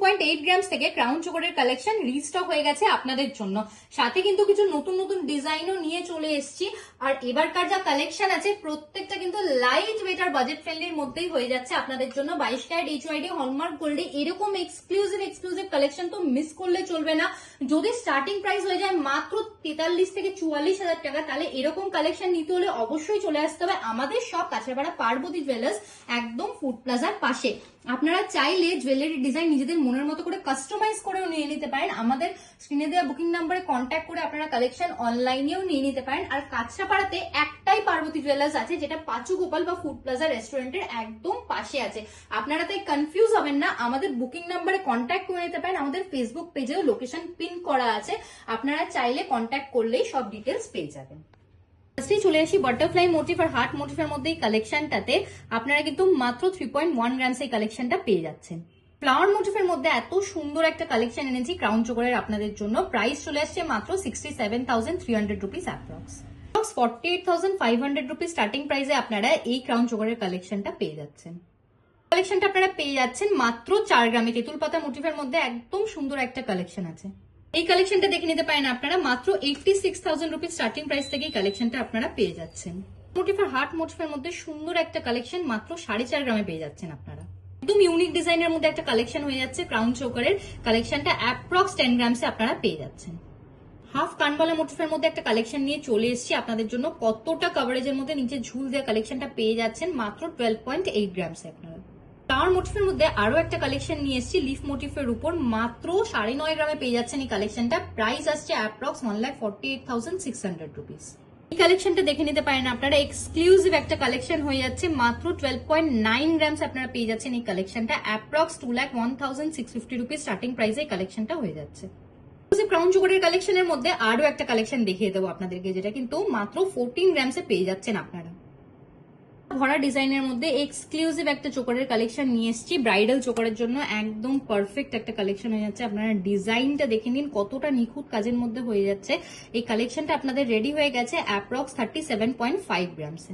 2.8 grams থেকে crown চোকারের collection restock হয়ে গেছে আপনাদের জন্য। সাথে কিন্তু কিছু নতুন নতুন ডিজাইনও নিয়ে চলে এসেছি। আর এবারকার যা কালেকশন আছে প্রত্যেকটা কিন্তু লাইট ওয়েট আর বাজেট ফ্রেন্ডলির মধ্যেই হয়ে যাচ্ছে আপনাদের জন্য। 22 ক্যারেট HYD হলমার্ক গোল্ডে এরকম এক্সক্লুসিভ কালেকশন তো মিস করলে চলবে না। যদি স্টার্টিং প্রাইস হয়ে যায় মাত্র 43 থেকে 44 হাজার টাকা, তাহলে এরকম কালেকশন নিতে হলে অবশ্যই চলে আসতে হবে আমাদের সব কাছাড়পাড়া পার্বতী জুয়েলার্স, একদম ফুড প্লাজার পাশে। আপনারা চাইলে জুয়েলারি ডিজাইন নিজেদের মনের মতো করে কাস্টমাইজ করেও নিয়ে নিতে পারেন। আমাদের স্ক্রিনে দেওয়া বুকিং নাম্বারে কন্ট্যাক্ট করে আপনারা কালেকশন অনলাইনেও নিয়ে নিতে পারেন। আর কাছাড়পাড়াতে একটাই পার্বতী জুয়েলার্স আছে, যেটা পাঁচু গোপাল বা ফুড প্লাজা রেস্টুরেন্টের একদম পাশে আছে। আপনারা তাই কনফিউজ হবেন না, আমাদের বুকিং নাম্বারে কন্ট্যাক্ট করে নিতে পারেন। আমাদের ফেসবুক পেজেও লোকেশন পিন করা আছে, আপনারা চাইলে কন্ট্যাক্ট করলেই সব ডিটেলস পেয়ে যাবেন। চলে আসি বাটারফ্লাই মোটিভ আর হার্ট মোটিভের মধ্যে এই কালেকশনটাতে আপনারা কিন্তু মাত্র 3.1 গ্রামস এই কালেকশনটা পেয়ে যাচ্ছেন। ফ্লাওয়ার মোটিভের মধ্যে এত সুন্দর একটা কালেকশন এনেছি ক্রাউন চোকারের আপনাদের জন্য। প্রাইস চলে আসছে মাত্র 67,300 রুপিস অ্যাপ্রক্স। 48,500 রুপিস স্টার্টিং প্রাইসে আপনারা এই ক্রাউন চোকারের কালেকশনটা পেয়ে যাচ্ছেন। কালেকশনটা আপনারা পেয়ে যাচ্ছেন মাত্র 4 গ্রামে। তেঁতুল পাতা মোটিভের মধ্যে একদম সুন্দর একটা কালেকশন আছে। এই কালেকশনটা দেখে নিতে পারেন আপনারা মাত্র 86,000 রুপিস স্টার্টিং প্রাইস থেকে এই কালেকশনটা আপনারা পেয়ে যাচ্ছেন। মোটিভ আর হার্ট মোটিভের মধ্যে সুন্দর একটা কালেকশন মাত্র 4.5 গ্রামে পেয়ে যাচ্ছেন আপনারা। একদম ইউনিক ডিজাইনের মধ্যে একটা কালেকশন হয়ে যাচ্ছে ক্রাউন চোকারের কালেকশনটা অ্যাপ্রক্স 10 গ্রামসে আপনারা পেয়ে যাচ্ছেন। হাফ কানবালা মোটিভের মধ্যে একটা কালেকশন নিয়ে চলে এসেছি আপনাদের জন্য। কতটা কভারেজের মধ্যে নিচে ঝুল দেওয়া কালেকশনটা পেয়ে যাচ্ছেন মাত্র 12.8 গ্রামসে আপনারা। ফ্লাওয়ার মোটিভের মধ্যে আরো একটা কালেকশন নিয়ে এসেছি লিফ মোটিভের উপর, মাত্র 9.5 গ্রামে পেয়ে যাচ্ছেন এই কালেকশনটা। প্রাইস আসছে অ্যাপ্রক্স 1,48,600 রুপিস। এই কালেকশনটা দেখে নিতে পারেন আপনারা, এক্সক্লুসিভ একটা কালেকশন হয়ে যাচ্ছে মাত্র 12.9 গ্রামস আপনারা পেয়ে যাচ্ছেন এই কালেকশনটা। অ্যাপ্রক্স 2,01,650 রুপিস স্টার্টিং প্রাইসে এই কালেকশনটা হয়ে যাচ্ছে। ক্রাউন চোকারের কালেকশনের মধ্যে আরো একটা কালেকশন দেখিয়ে দেবো আপনাদেরকে, যেটা কিন্তু মাত্র 14 গ্রামসে পেয়ে যাচ্ছেন আপনারা। ভরা ডিজাইনের মধ্যে এক্সক্লুসিভ একটা চোকারের কালেকশন নিয়ে এসেছি ব্রাইডাল চোকারের জন্য। একদম পারফেক্ট একটা কালেকশন হয়ে যাচ্ছে। আপনারা ডিজাইনটা দেখে নিন, কতটা নিখুঁত কাজের মধ্যে হয়ে যাচ্ছে। এই কালেকশনটা আপনাদের রেডি হয়ে গেছে অ্যাপ্রক্স 37.5 গ্রামসে।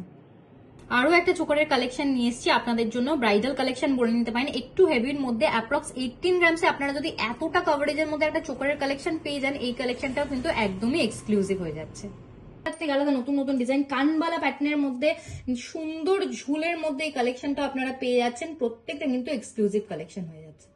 আরো একটা চোকারের কালেকশন নিয়ে এসেছি আপনাদের জন্য, ব্রাইডাল কালেকশন বলে নিতে পারেন, একটু হেভির মধ্যে অ্যাপ্রক্স 18 গ্রামসে। আপনারা যদি এতটা কভারেজের মধ্যে একটা চোকারের কালেকশন পেয়ে যান, এই কালেকশনটাও কিন্তু একদমই এক্সক্লুসিভ হয়ে যাচ্ছে। আলাদা নতুন নতুন ডিজাইন কানবালা প্যাটার্নের মধ্যে সুন্দর ঝুলের মধ্যে এই কালেকশনটা আপনারা পেয়ে যাচ্ছেন। প্রত্যেকটা কিন্তু এক্সক্লুসিভ কালেকশন হয়ে যাচ্ছে।